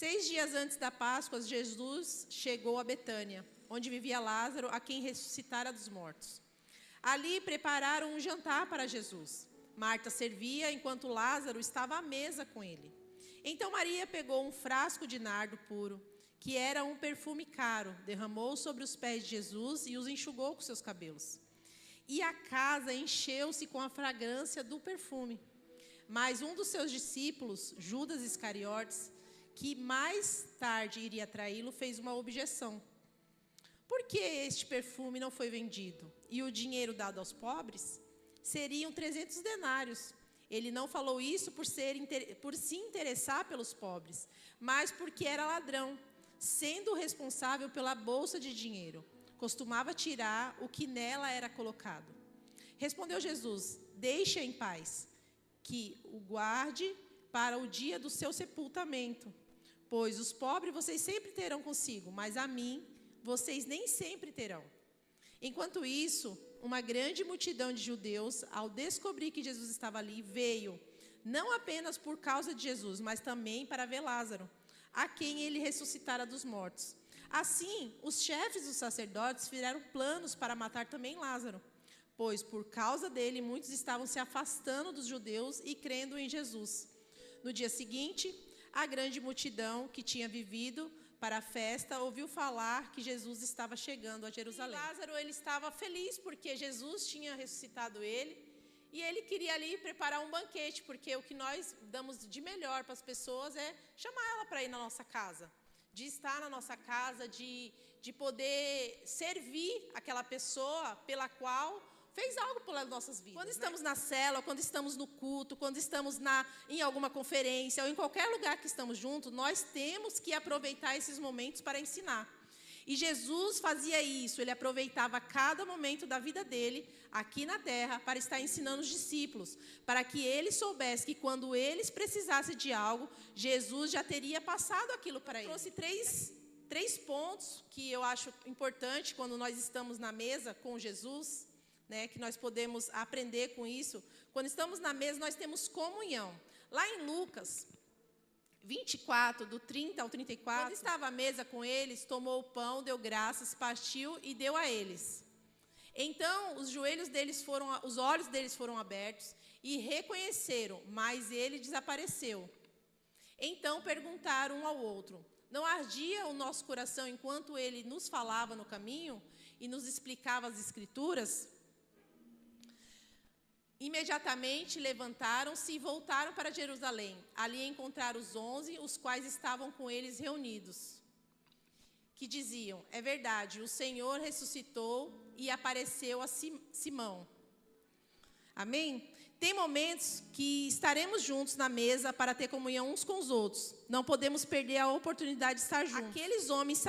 6 dias antes da Páscoa, Jesus chegou a Betânia, onde vivia Lázaro, a quem ressuscitara dos mortos. Ali prepararam um jantar para Jesus. Marta servia, enquanto Lázaro estava à mesa com ele. Então Maria pegou um frasco de nardo puro, que era um perfume caro, derramou sobre os pés de Jesus e os enxugou com seus cabelos. E a casa encheu-se com a fragrância do perfume. Mas um dos seus discípulos, Judas Iscariotes, que mais tarde iria traí-lo, fez uma objeção. Por que este perfume não foi vendido? E o dinheiro dado aos pobres? Seriam 300 denários. Ele não falou isso por se interessar pelos pobres, mas porque era ladrão, sendo responsável pela bolsa de dinheiro. Costumava tirar o que nela era colocado. Respondeu Jesus: deixe em paz, que o guarde para o dia do seu sepultamento. Pois os pobres vocês sempre terão consigo, mas a mim vocês nem sempre terão. Enquanto isso, uma grande multidão de judeus, ao descobrir que Jesus estava ali, veio, não apenas por causa de Jesus, mas também para ver Lázaro, a quem ele ressuscitara dos mortos. Assim, os chefes dos sacerdotes fizeram planos para matar também Lázaro, pois por causa dele muitos estavam se afastando dos judeus e crendo em Jesus. No dia seguinte, a grande multidão que tinha vivido para a festa ouviu falar que Jesus estava chegando a Jerusalém. E Lázaro, ele estava feliz porque Jesus tinha ressuscitado ele e ele queria ali preparar um banquete, porque o que nós damos de melhor para as pessoas é chamar ela para ir na nossa casa, de estar na nossa casa, de poder servir aquela pessoa pela qual fez algo pelas nossas vidas. Quando estamos na célula, quando estamos no culto, quando estamos em alguma conferência, ou em qualquer lugar que estamos juntos, nós temos que aproveitar esses momentos para ensinar. E Jesus fazia isso, ele aproveitava cada momento da vida dele, aqui na terra, para estar ensinando os discípulos, para que eles soubessem que quando eles precisassem de algo, Jesus já teria passado aquilo para eles. Eu trouxe três pontos que eu acho importante quando nós estamos na mesa com Jesus, que nós podemos aprender com isso. Quando estamos na mesa, nós temos comunhão. Lá em Lucas 24, do 30 ao 34, quando estava à mesa com eles, tomou o pão, deu graças, partiu e deu a eles. Então, os olhos deles foram abertos e reconheceram, mas ele desapareceu. Então perguntaram um ao outro: não ardia o nosso coração enquanto ele nos falava no caminho e nos explicava as Escrituras? Imediatamente levantaram-se e voltaram para Jerusalém. Ali encontraram os 11, os quais estavam com eles reunidos, que diziam: é verdade, o Senhor ressuscitou e apareceu a Simão. Amém? Tem momentos que estaremos juntos na mesa para ter comunhão uns com os outros. Não podemos perder a oportunidade de estar juntos. Aqueles homens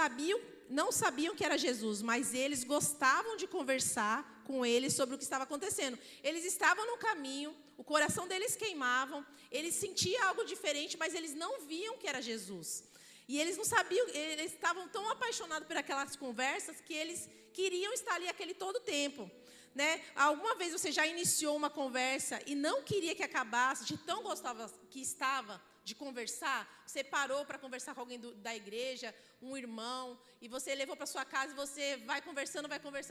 não sabiam que era Jesus, mas eles gostavam de conversar com ele sobre o que estava acontecendo. Eles estavam no caminho, o coração deles queimavam, eles sentiam algo diferente, mas eles não viam que era Jesus. E eles não sabiam, eles estavam tão apaixonados por aquelas conversas que eles queriam estar ali aquele todo o tempo. Alguma vez você já iniciou uma conversa e não queria que acabasse, de tão gostava que estava de conversar? Você parou para conversar com alguém da igreja, um irmão, e você levou para sua casa e você vai conversando,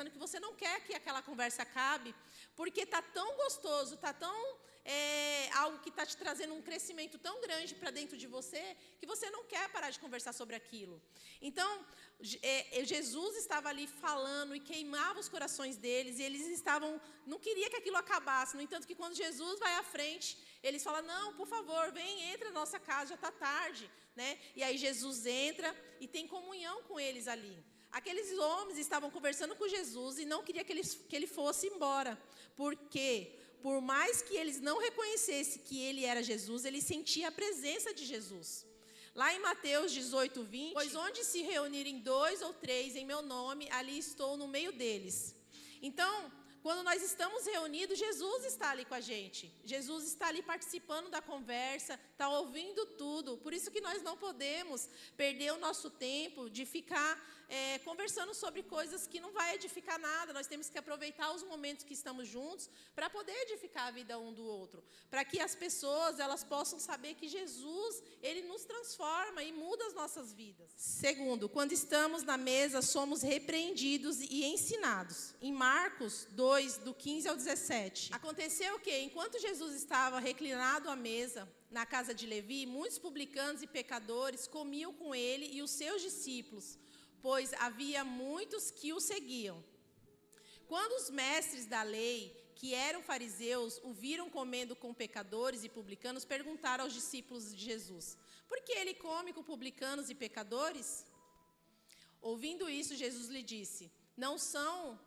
que você não quer que aquela conversa acabe, porque está tão gostoso, está tão algo que está te trazendo um crescimento tão grande para dentro de você, que você não quer parar de conversar sobre aquilo. Então, Jesus estava ali falando e queimava os corações deles, e eles não queria que aquilo acabasse. No entanto, que quando Jesus vai à frente, eles falam: não, por favor, entra na nossa casa, já está tarde. E aí Jesus entra e tem comunhão com eles ali. Aqueles homens estavam conversando com Jesus e não queria que ele fosse embora, porque por mais que eles não reconhecessem que ele era Jesus, eles sentiam a presença de Jesus. Lá em Mateus 18, 20, pois onde se reunirem 2 ou 3 em meu nome, ali estou no meio deles. Então, Quando nós estamos reunidos, Jesus está ali com a gente. Jesus está ali participando da conversa, está ouvindo tudo. Por isso que nós não podemos perder o nosso tempo de ficar conversando sobre coisas que não vai edificar nada. Nós temos que aproveitar os momentos que estamos juntos para poder edificar a vida um do outro. Para que as pessoas elas possam saber que Jesus, Ele nos transforma e muda as nossas vidas. Segundo, quando estamos na mesa, somos repreendidos e ensinados. Em Marcos 2, do 15 ao 17. Aconteceu o quê? Enquanto Jesus estava reclinado à mesa, na casa de Levi, muitos publicanos e pecadores comiam com ele e os seus discípulos, pois havia muitos que o seguiam. Quando os mestres da lei, que eram fariseus, o viram comendo com pecadores e publicanos, perguntaram aos discípulos de Jesus: por que ele come com publicanos e pecadores? Ouvindo isso, Jesus lhe disse: não são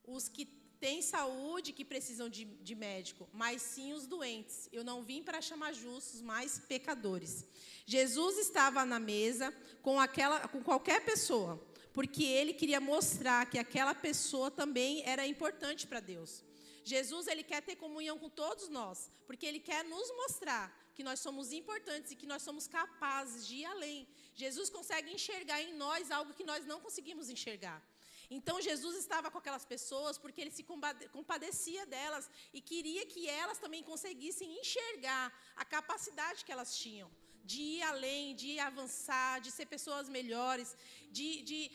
os que têm saúde que precisam de médico, mas sim os doentes. Eu não vim para chamar justos, mas pecadores. Jesus estava na mesa com qualquer pessoa, porque ele queria mostrar que aquela pessoa também era importante para Deus. Jesus, ele quer ter comunhão com todos nós, porque ele quer nos mostrar que nós somos importantes e que nós somos capazes de ir além. Jesus consegue enxergar em nós algo que nós não conseguimos enxergar. Então, Jesus estava com aquelas pessoas porque ele se compadecia delas e queria que elas também conseguissem enxergar a capacidade que elas tinham de ir além, de avançar, de ser pessoas melhores,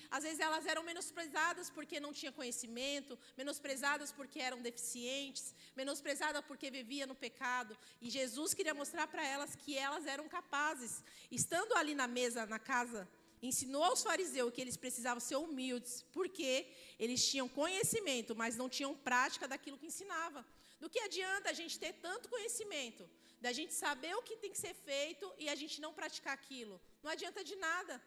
às vezes elas eram menosprezadas porque não tinham conhecimento, menosprezadas porque eram deficientes, menosprezadas porque viviam no pecado. E Jesus queria mostrar para elas que elas eram capazes. Estando ali na mesa, na casa, ensinou aos fariseus que eles precisavam ser humildes, porque eles tinham conhecimento, mas não tinham prática daquilo que ensinava. Do que adianta a gente ter tanto conhecimento, da gente saber o que tem que ser feito e a gente não praticar aquilo? Não adianta de nada.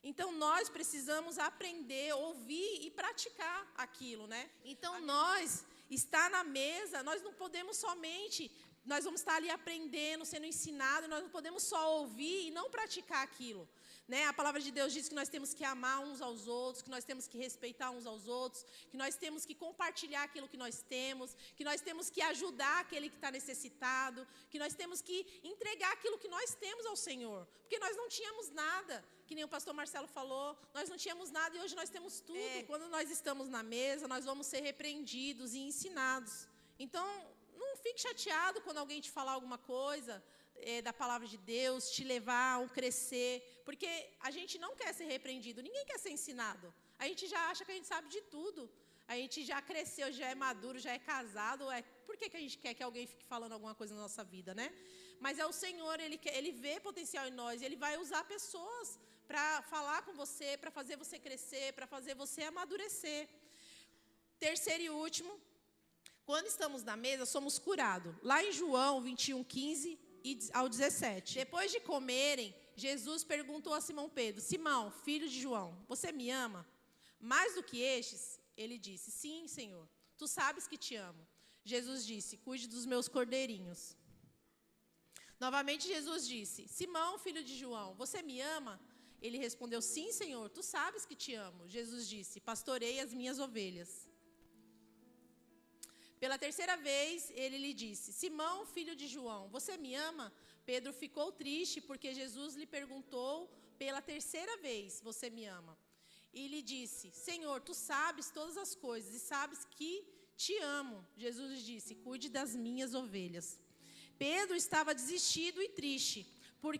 Então, nós precisamos aprender, ouvir e praticar aquilo, né? Então, nós, estar na mesa, nós não podemos somente... Nós vamos estar ali aprendendo, sendo ensinados, nós não podemos só ouvir e não praticar aquilo. Né? A palavra de Deus diz que nós temos que amar uns aos outros, que nós temos que respeitar uns aos outros, que nós temos que compartilhar aquilo que nós temos, que nós temos que ajudar aquele que está necessitado, que nós temos que entregar aquilo que nós temos ao Senhor. Porque nós não tínhamos nada, que nem o pastor Marcelo falou, nós não tínhamos nada e hoje nós temos tudo. Quando nós estamos na mesa, nós vamos ser repreendidos e ensinados. Então, não fique chateado quando alguém te falar alguma coisa da palavra de Deus, te levar a crescer, porque a gente não quer ser repreendido, ninguém quer ser ensinado. A gente já acha que a gente sabe de tudo, a gente já cresceu, já é maduro, já é casado, por que a gente quer que alguém fique falando alguma coisa na nossa vida, né? Mas é o Senhor, Ele vê potencial em nós, Ele vai usar pessoas para falar com você, para fazer você crescer, para fazer você amadurecer. Terceiro e último, quando estamos na mesa, somos curados. Lá em João 21, 15 ao 17. Depois de comerem, Jesus perguntou a Simão Pedro: Simão, filho de João, você me ama? Mais do que estes? Ele disse: sim, Senhor, tu sabes que te amo. Jesus disse: cuide dos meus cordeirinhos. Novamente Jesus disse: Simão, filho de João, você me ama? Ele respondeu: sim, Senhor, tu sabes que te amo. Jesus disse: pastorei as minhas ovelhas. Pela terceira vez, ele lhe disse: Simão, filho de João, você me ama? Pedro ficou triste porque Jesus lhe perguntou pela terceira vez: você me ama? E lhe disse: Senhor, tu sabes todas as coisas e sabes que te amo. Jesus lhe disse: cuide das minhas ovelhas. Pedro estava desistido e triste por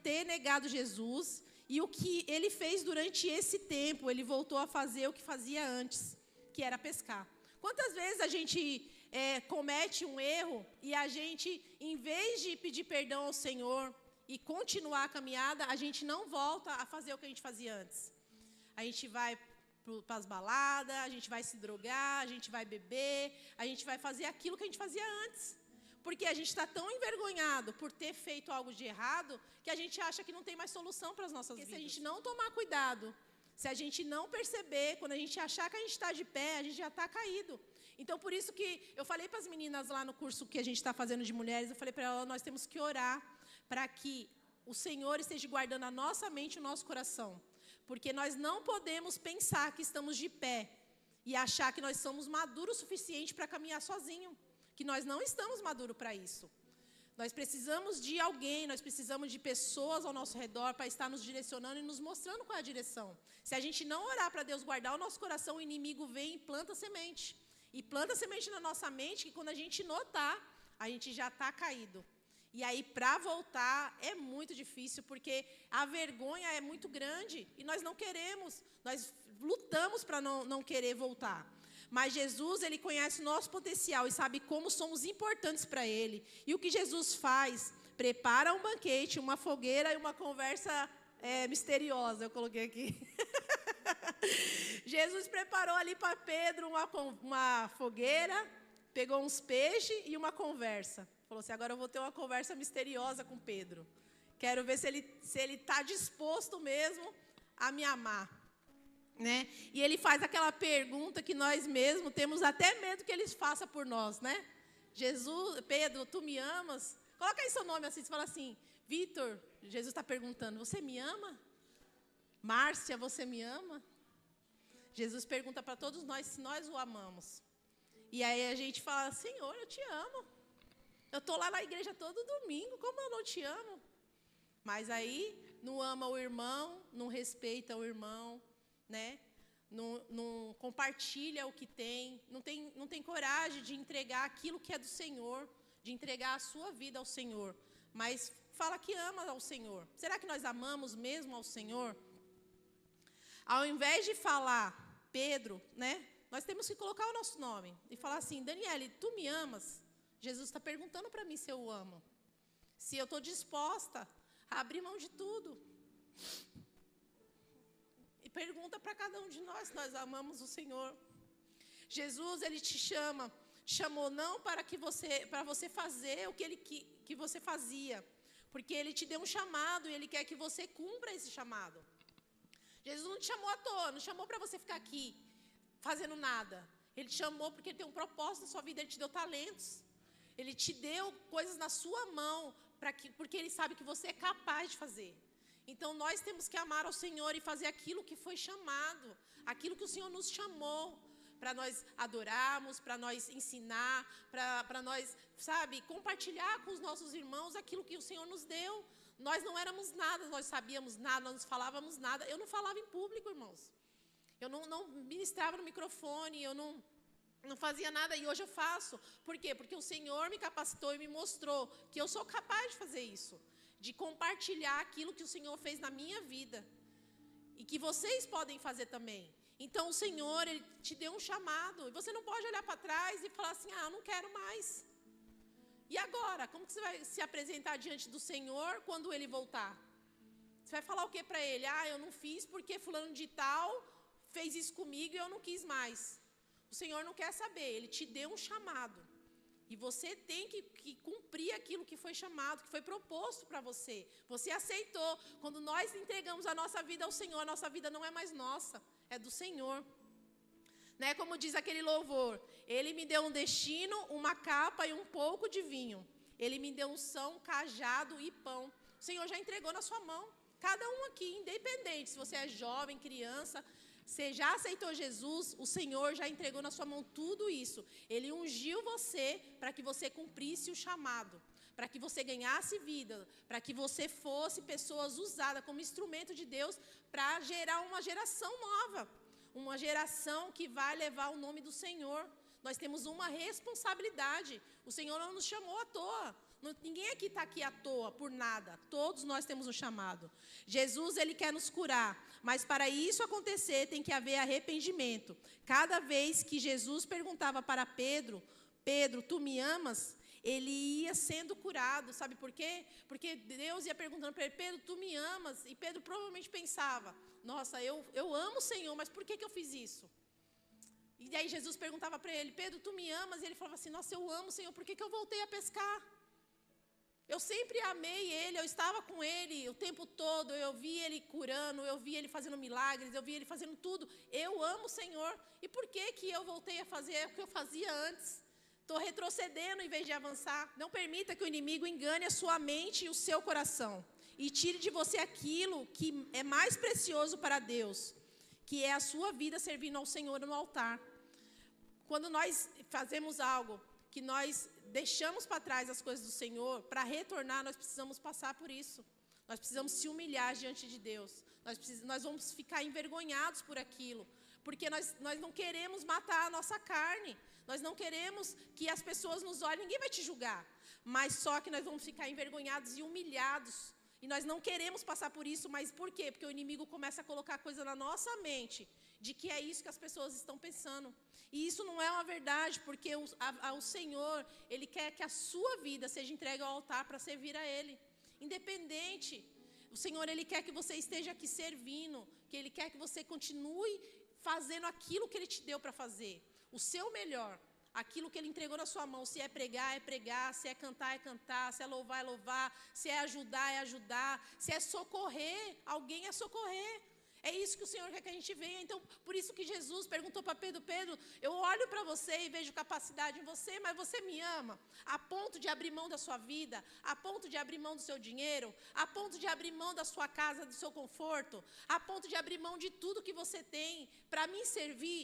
ter negado Jesus, e o que ele fez durante esse tempo, ele voltou a fazer o que fazia antes, que era pescar. Quantas vezes a gente comete um erro e a gente, em vez de pedir perdão ao Senhor e continuar a caminhada, a gente não volta a fazer o que a gente fazia antes. A gente vai para as baladas, a gente vai se drogar, a gente vai beber, a gente vai fazer aquilo que a gente fazia antes. Porque a gente está tão envergonhado por ter feito algo de errado que a gente acha que não tem mais solução para as nossas vidas. Se a gente não tomar cuidado, se a gente não perceber, quando a gente achar que a gente está de pé, a gente já está caído. Então, por isso que eu falei para as meninas lá no curso que a gente está fazendo de mulheres, eu falei para elas, nós temos que orar para que o Senhor esteja guardando a nossa mente e o nosso coração. Porque nós não podemos pensar que estamos de pé e achar que nós somos maduros o suficiente para caminhar sozinho, que nós não estamos maduros para isso. Nós precisamos de alguém, nós precisamos de pessoas ao nosso redor para estar nos direcionando e nos mostrando qual é a direção. Se a gente não orar para Deus guardar o nosso coração, o inimigo vem e planta semente. E planta semente na nossa mente que quando a gente notar, a gente já está caído. E aí, para voltar, é muito difícil, porque a vergonha é muito grande e nós não queremos, nós lutamos para não querer voltar. Mas Jesus, Ele conhece o nosso potencial e sabe como somos importantes para Ele. E o que Jesus faz? Prepara um banquete, uma fogueira e uma conversa misteriosa, eu coloquei aqui. Jesus preparou ali para Pedro uma fogueira, pegou uns peixes e uma conversa. Falou assim, agora eu vou ter uma conversa misteriosa com Pedro. Quero ver se ele está disposto mesmo a me amar. Né? E ele faz aquela pergunta que nós mesmos temos até medo que ele faça por nós, né? Jesus, Pedro, tu me amas? Coloca aí seu nome assim, você fala assim, Vitor, Jesus está perguntando, você me ama? Márcia, você me ama? Jesus pergunta para todos nós se nós o amamos. E aí a gente fala, Senhor, eu te amo. Eu estou lá na igreja todo domingo, como eu não te amo? Mas aí não ama o irmão, não respeita o irmão, né? Não compartilha o que tem, não tem coragem de entregar aquilo que é do Senhor, de entregar a sua vida ao Senhor, mas fala que ama ao Senhor. Será que nós amamos mesmo ao Senhor? Ao invés de falar, Pedro, né? Nós temos que colocar o nosso nome e falar assim, Daniele, tu me amas? Jesus está perguntando para mim se eu o amo, se eu estou disposta a abrir mão de tudo. E pergunta para cada um de nós se nós amamos o Senhor. Jesus, Ele te chamou não para você fazer o que você fazia, porque Ele te deu um chamado e Ele quer que você cumpra esse chamado. Jesus não te chamou à toa, não chamou para você ficar aqui fazendo nada. Ele te chamou porque Ele tem um propósito na sua vida, Ele te deu talentos. Ele te deu coisas na sua mão, porque Ele sabe que você é capaz de fazer. Então, nós temos que amar ao Senhor e fazer aquilo que foi chamado, aquilo que o Senhor nos chamou, para nós adorarmos, para nós ensinar, para nós, compartilhar com os nossos irmãos aquilo que o Senhor nos deu. Nós não éramos nada, nós sabíamos nada, nós não falávamos nada. Eu não falava em público, irmãos. Eu não ministrava no microfone, eu não fazia nada e hoje eu faço. Por quê? Porque o Senhor me capacitou e me mostrou que eu sou capaz de fazer isso. De compartilhar aquilo que o Senhor fez na minha vida. E que vocês podem fazer também. Então o Senhor, Ele te deu um chamado. E você não pode olhar para trás e falar assim, eu não quero mais. E agora? Como que você vai se apresentar diante do Senhor quando Ele voltar? Você vai falar o que para Ele? Eu não fiz porque fulano de tal fez isso comigo e eu não quis mais. O Senhor não quer saber, Ele te deu um chamado. E você tem que cumprir aquilo que foi chamado, que foi proposto para você. Você aceitou. Quando nós entregamos a nossa vida ao Senhor, a nossa vida não é mais nossa, é do Senhor. Né? Como diz aquele louvor, Ele me deu um destino, uma capa e um pouco de vinho. Ele me deu unção, cajado e pão. O Senhor já entregou na sua mão. Cada um aqui, independente, se você é jovem, criança, você já aceitou Jesus, o Senhor já entregou na sua mão tudo isso. Ele ungiu você para que você cumprisse o chamado, para que você ganhasse vida, para que você fosse pessoas usadas como instrumento de Deus para gerar uma geração nova, uma geração que vai levar o nome do Senhor. Nós temos uma responsabilidade. O Senhor não nos chamou à toa. Ninguém aqui está aqui à toa, por nada. Todos nós temos um chamado. Jesus, Ele quer nos curar. Mas para isso acontecer, tem que haver arrependimento. Cada vez que Jesus perguntava para Pedro, Pedro, tu me amas? Ele ia sendo curado. Sabe por quê? Porque Deus ia perguntando para ele, Pedro, tu me amas? E Pedro provavelmente pensava, nossa, eu amo o Senhor, mas por que eu fiz isso? E aí Jesus perguntava para ele, Pedro, tu me amas? E ele falava assim, nossa, eu amo o Senhor, por que eu voltei a pescar? Eu sempre amei Ele, eu estava com Ele o tempo todo, eu vi Ele curando, eu vi Ele fazendo milagres, eu vi Ele fazendo tudo. Eu amo o Senhor. E por que eu voltei a fazer o que eu fazia antes? Estou retrocedendo em vez de avançar. Não permita que o inimigo engane a sua mente e o seu coração. E tire de você aquilo que é mais precioso para Deus, que é a sua vida servindo ao Senhor no altar. quando nós fazemos algo que nós deixamos para trás as coisas do Senhor, para retornar, nós precisamos passar por isso. Nós precisamos se humilhar diante de Deus. Nós vamos ficar envergonhados por aquilo, porque nós não queremos matar a nossa carne. Nós não queremos que as pessoas nos olhem, ninguém vai te julgar. Mas só que nós vamos ficar envergonhados e humilhados. E nós não queremos passar por isso, mas por quê? Porque o inimigo começa a colocar coisa na nossa mente, de que é isso que as pessoas estão pensando. E isso não é uma verdade, porque o Senhor, Ele quer que a sua vida seja entregue ao altar para servir a Ele. Independente, o Senhor, Ele quer que você esteja aqui servindo, que Ele quer que você continue fazendo aquilo que Ele te deu para fazer, o seu melhor, aquilo que Ele entregou na sua mão. Se é pregar, se é cantar, se é louvar, se é ajudar, se é socorrer, alguém é socorrer. É isso que o Senhor quer que a gente venha. Então, por isso que Jesus perguntou para Pedro: Pedro, eu olho para você e vejo capacidade em você, mas você me ama a ponto de abrir mão da sua vida, a ponto de abrir mão do seu dinheiro, a ponto de abrir mão da sua casa, do seu conforto, a ponto de abrir mão de tudo que você tem para me servir?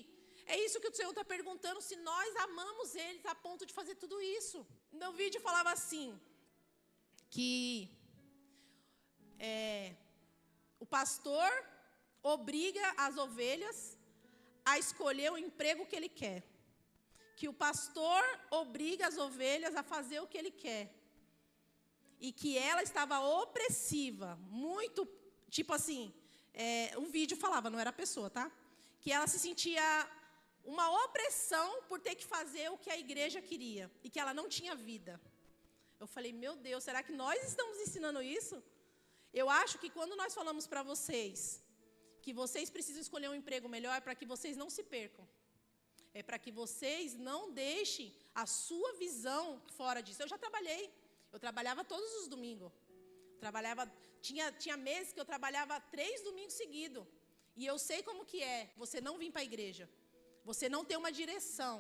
É isso que o Senhor está perguntando, se nós amamos eles a ponto de fazer tudo isso. No vídeo falava assim, que o pastor obriga as ovelhas a escolher o emprego que ele quer. Que o pastor obriga as ovelhas a fazer o que ele quer. E que ela estava opressiva, muito, tipo assim, um vídeo falava, não era a pessoa, tá? Que ela se sentia uma opressão por ter que fazer o que a igreja queria. E que ela não tinha vida. Eu falei, meu Deus, será que nós estamos ensinando isso? Eu acho que quando nós falamos para vocês que vocês precisam escolher um emprego melhor, é para que vocês não se percam. É para que vocês não deixem a sua visão fora disso. Eu já trabalhei. Eu trabalhava todos os domingos. Tinha meses que eu trabalhava 3 domingos seguidos. E eu sei como que é você não vir para a igreja. Você não ter uma direção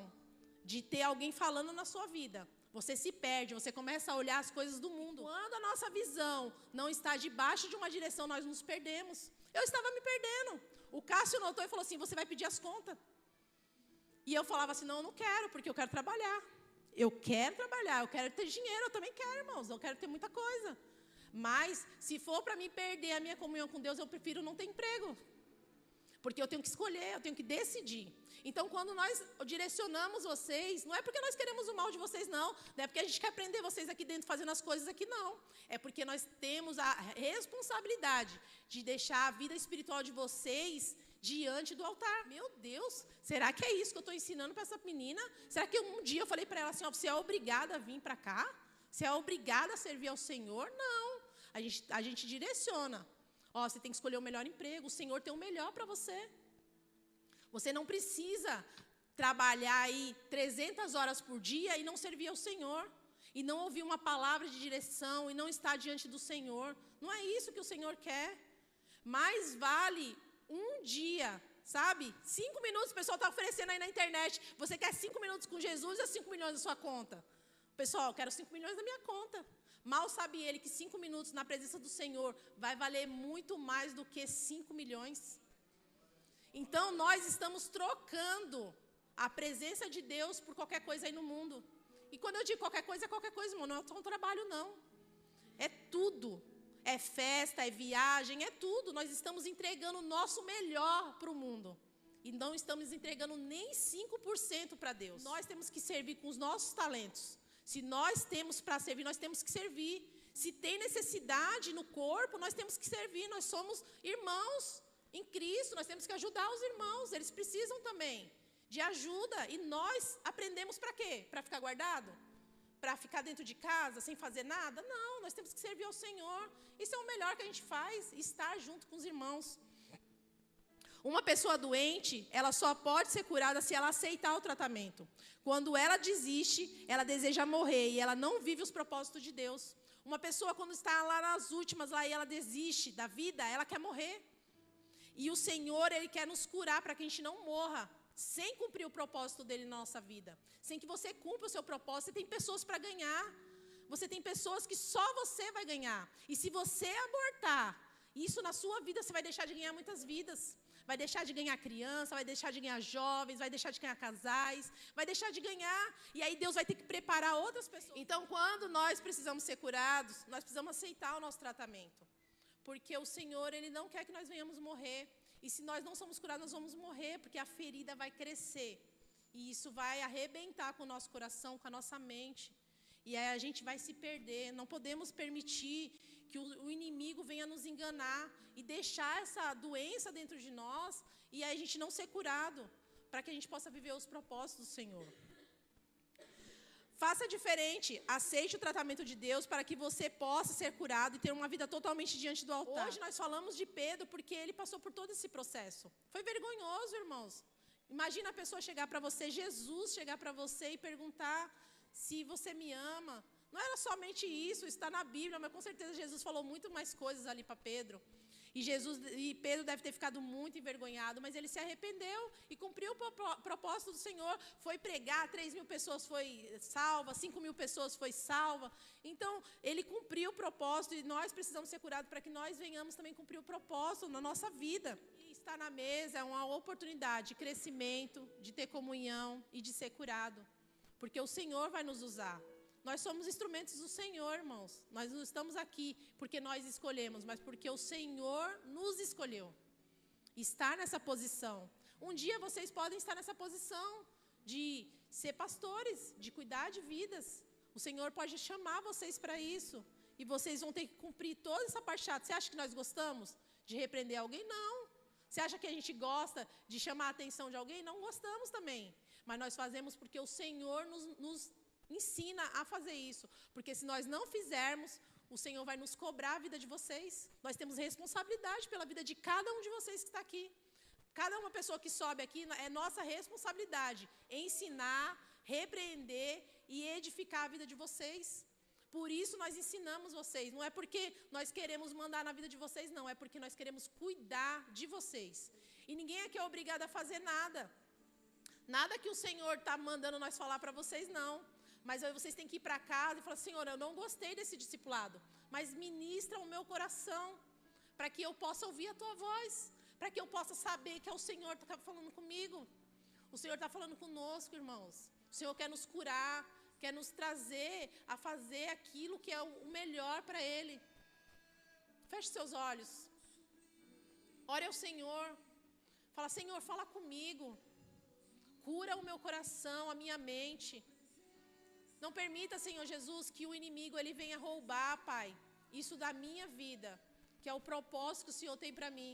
de ter alguém falando na sua vida. Você se perde, você começa a olhar as coisas do mundo. Quando a nossa visão não está debaixo de uma direção, nós nos perdemos. Eu estava me perdendo. O Cássio notou e falou assim, você vai pedir as contas? E eu falava assim, não, eu não quero, porque eu quero trabalhar. Eu quero trabalhar, eu quero ter dinheiro, eu também quero, irmãos, eu quero ter muita coisa. Mas, se for para me perder a minha comunhão com Deus, eu prefiro não ter emprego. Porque eu tenho que escolher, eu tenho que decidir. Então, quando nós direcionamos vocês, não é porque nós queremos o mal de vocês, não. Não é porque a gente quer prender vocês aqui dentro fazendo as coisas aqui, não. É porque nós temos a responsabilidade de deixar a vida espiritual de vocês diante do altar. Meu Deus, será que é isso que eu estou ensinando para essa menina? Será que um dia eu falei para ela assim, ó, você é obrigada a vir para cá? Você é obrigada a servir ao Senhor? Não. A gente direciona. Ó, você tem que escolher o melhor emprego, o Senhor tem o melhor para você. Você não precisa trabalhar aí 300 horas por dia e não servir ao Senhor. E não ouvir uma palavra de direção e não estar diante do Senhor. Não é isso que o Senhor quer. Mais vale um dia, sabe? 5 minutos, o pessoal está oferecendo aí na internet. Você quer 5 minutos com Jesus ou 5 milhões na sua conta? Pessoal, eu quero 5 milhões na minha conta. Mal sabe ele que 5 minutos na presença do Senhor vai valer muito mais do que 5 milhões. Então, nós estamos trocando a presença de Deus por qualquer coisa aí no mundo. E quando eu digo qualquer coisa, irmão. Não é só um trabalho, não. É tudo. É festa, é viagem, é tudo. Nós estamos entregando o nosso melhor para o mundo. E não estamos entregando nem 5% para Deus. Nós temos que servir com os nossos talentos. Se nós temos para servir, nós temos que servir. Se tem necessidade no corpo, nós temos que servir. Nós somos irmãos em Cristo, nós temos que ajudar os irmãos. Eles precisam também de ajuda. E nós aprendemos para quê? Para ficar guardado? Para ficar dentro de casa sem fazer nada? Não, nós temos que servir ao Senhor. Isso é o melhor que a gente faz, estar junto com os irmãos. Uma pessoa doente, ela só pode ser curada se ela aceitar o tratamento. Quando ela desiste, ela deseja morrer e ela não vive os propósitos de Deus. Uma pessoa, quando está lá nas últimas, lá, e ela desiste da vida, ela quer morrer. E o Senhor, Ele quer nos curar para que a gente não morra, sem cumprir o propósito dEle na nossa vida. Sem que você cumpra o seu propósito. Você tem pessoas para ganhar. Você tem pessoas que só você vai ganhar. E se você abortar Isso na sua vida você vai deixar de ganhar muitas vidas. Vai deixar de ganhar criança, vai deixar de ganhar jovens, vai deixar de ganhar casais, vai deixar de ganhar. E aí Deus vai ter que preparar outras pessoas. Então, quando nós precisamos ser curados, nós precisamos aceitar o nosso tratamento. Porque o Senhor, Ele não quer que nós venhamos morrer. E se nós não somos curados, nós vamos morrer, porque a ferida vai crescer. E isso vai arrebentar com o nosso coração, com a nossa mente. E aí a gente vai se perder. Não podemos permitir que o inimigo venha nos enganar e deixar essa doença dentro de nós e aí a gente não ser curado, para que a gente possa viver os propósitos do Senhor. Faça diferente, aceite o tratamento de Deus para que você possa ser curado e ter uma vida totalmente diante do altar. Hoje nós falamos de Pedro porque ele passou por todo esse processo. Foi vergonhoso, irmãos. Imagina a pessoa chegar para você, Jesus chegar para você e perguntar se você me ama. Não era somente isso, está na Bíblia, mas com certeza Jesus falou muito mais coisas ali para Pedro. E Pedro deve ter ficado muito envergonhado, mas ele se arrependeu e cumpriu o propósito do Senhor. Foi pregar, 3.000 pessoas foi salva, 5.000 pessoas foi salva. Então, ele cumpriu o propósito e nós precisamos ser curados para que nós venhamos também cumprir o propósito na nossa vida. E estar na mesa é uma oportunidade de crescimento, de ter comunhão e de ser curado. Porque o Senhor vai nos usar. Nós somos instrumentos do Senhor, irmãos. Nós não estamos aqui porque nós escolhemos, mas porque o Senhor nos escolheu. Estar nessa posição. Um dia vocês podem estar nessa posição de ser pastores, de cuidar de vidas. O Senhor pode chamar vocês para isso. E vocês vão ter que cumprir toda essa parte chata. Você acha que nós gostamos de repreender alguém? Não. Você acha que a gente gosta de chamar a atenção de alguém? Não gostamos também. Mas nós fazemos porque o Senhor nos ensina a fazer isso. Porque se nós não fizermos, o Senhor vai nos cobrar a vida de vocês. Nós temos responsabilidade pela vida de cada um de vocês que está aqui. Cada uma pessoa que sobe aqui, é nossa responsabilidade ensinar, repreender e edificar a vida de vocês. Por isso nós ensinamos vocês. Não é porque nós queremos mandar na vida de vocês, não. É porque nós queremos cuidar de vocês. E ninguém aqui é obrigado a fazer nada. Nada que o Senhor está mandando nós falar para vocês, não. Mas aí vocês têm que ir para casa e falar, Senhor, eu não gostei desse discipulado, mas ministra o meu coração, para que eu possa ouvir a tua voz, para que eu possa saber que é o Senhor que está falando comigo. O Senhor está falando conosco, irmãos. O Senhor quer nos curar, quer nos trazer a fazer aquilo que é o melhor para Ele. Feche seus olhos. Ore ao Senhor. Fala, Senhor, fala comigo. Cura o meu coração, a minha mente. Não permita, Senhor Jesus, que o inimigo ele venha roubar, Pai, isso da minha vida, que é o propósito que o Senhor tem para mim.